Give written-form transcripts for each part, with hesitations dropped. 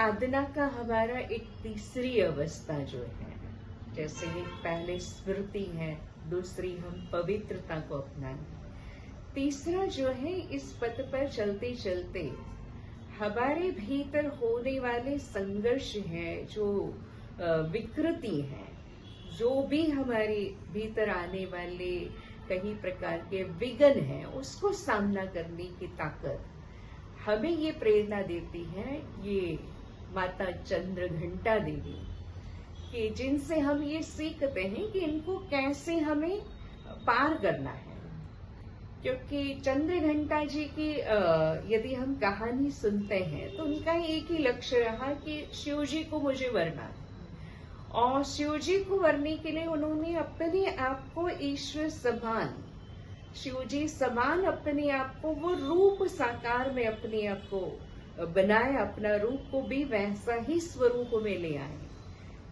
साधना का हमारा एक तीसरी अवस्था जो है, जैसे एक पहले स्मृति है, दूसरी हम पवित्रता को अपनाएं, तीसरा जो है इस पथ पर चलते चलते हमारे भीतर होने वाले संघर्ष है, जो विकृति है, जो भी हमारे भीतर आने वाले कई प्रकार के विघ्न है, उसको सामना करने की ताकत हमें ये प्रेरणा देती है ये माता चंद्रघंटा देवी, कि जिनसे हम ये सीखते हैं कि इनको कैसे हमें पार करना है। क्योंकि चंद्रघंटा जी की यदि हम कहानी सुनते हैं तो उनका एक ही लक्ष्य रहा कि शिव जी को मुझे वरना है, और शिव जी को वरने के लिए उन्होंने अपने आप को ईश्वर समान, शिव जी समान अपने आप को, वो रूप साकार में अपने आप को बनाया, अपना रूप को भी वैसा ही स्वरूप में ले आए।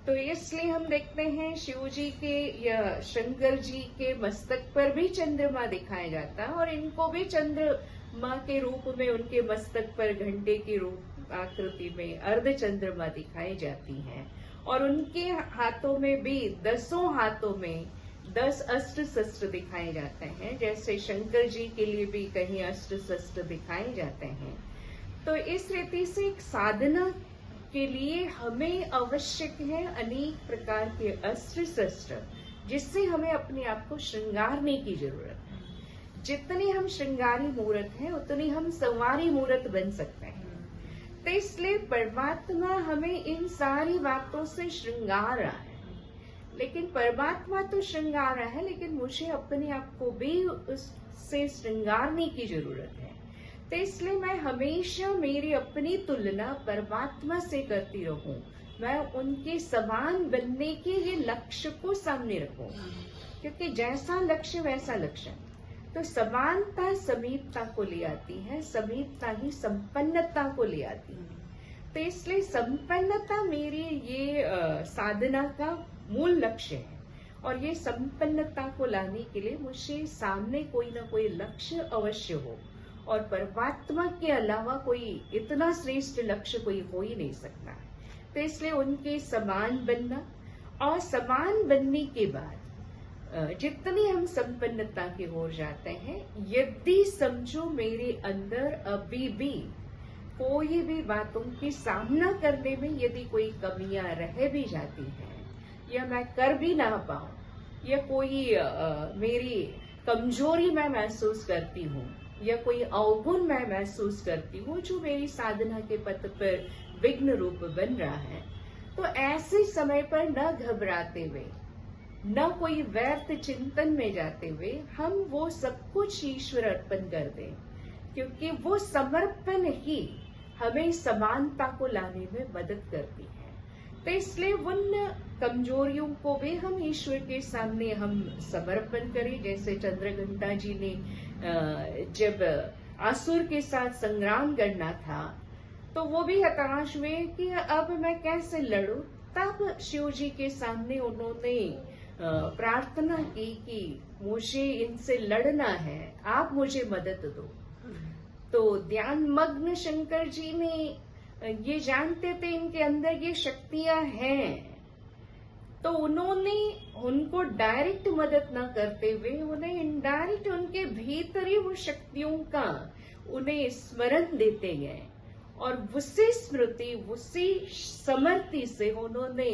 तो इसलिए हम देखते हैं शिव जी के या शंकर जी के मस्तक पर भी चंद्रमा दिखाया जाता है, और इनको भी चंद्रमा के रूप में उनके मस्तक पर घंटे के रूप आकृति में अर्ध चंद्रमा दिखाई जाती है, और उनके हाथों में भी 10 हाथों में 10 अस्त्र शस्त्र दिखाए जाते हैं, जैसे शंकर जी के लिए भी कहीं अस्त्र शस्त्र दिखाए जाते हैं। तो इस रीति से एक साधना के लिए हमें आवश्यक है अनेक प्रकार के अस्त्र शस्त्र, जिससे हमें अपने आप को श्रृंगारने की जरूरत है। जितने हम श्रृंगारी मूर्त हैं उतनी हम संवारी मूर्त बन सकते हैं। तो इसलिए परमात्मा हमें इन सारी बातों से श्रृंगार रहा है, लेकिन परमात्मा तो श्रृंगार रहा है, लेकिन मुझे अपने आप को भी उससे श्रृंगारने की जरूरत है। तो इसलिए मैं हमेशा मेरी अपनी तुलना परमात्मा से करती रहूं, मैं उनके समान बनने के ये लक्ष्य को सामने रखूं, क्योंकि जैसा लक्ष्य वैसा लक्ष्य। तो समानता समीपता को ले आती है, समीपता ही संपन्नता को ले आती है। तो इसलिए संपन्नता मेरी ये साधना का मूल लक्ष्य है, और ये संपन्नता को लाने के लिए मुझे सामने कोई ना कोई लक्ष्य अवश्य हो, और परमात्मा के अलावा कोई इतना श्रेष्ठ लक्ष्य कोई हो ही नहीं सकता। तो इसलिए उनके समान बनना, और समान बनने के बाद जितनी हम संपन्नता की ओर जाते हैं, यदि समझो मेरे अंदर अभी भी कोई भी बातों की सामना करने में यदि कोई कमियां रह भी जाती हैं, या मैं कर भी ना पाऊं, या कोई मेरी कमजोरी मैं महसूस करती हूँ, या कोई अवगुण मैं महसूस करती हूँ जो मेरी साधना के पथ पर विघ्न रूप बन रहा है, तो ऐसे समय पर न घबराते हुए, न कोई व्यर्थ चिंतन में जाते हुए हम वो सब कुछ ईश्वर अर्पण कर दें, क्योंकि वो समर्पण ही हमें समानता को लाने में मदद करती है। तो इसलिए उन कमजोरियों को भी हम ईश्वर के सामने हम समर्पण करें। जैसे चंद्रघंटा जी ने जब असुर के साथ संग्राम करना था, तो वो भी हताश हुए कि अब मैं कैसे लड़ूं। तब शिव जी के सामने उन्होंने प्रार्थना की कि मुझे इनसे लड़ना है, आप मुझे मदद दो। तो ध्यान मग्न शंकर जी ने ये जानते थे इनके अंदर ये शक्तियां हैं, तो उन्होंने उनको डायरेक्ट मदद न करते हुए उन्हें इनडायरेक्ट उनके भीतर ही वो शक्तियों का उन्हें स्मरण देते गए, और उसी स्मृति उसी समर्थि से उन्होंने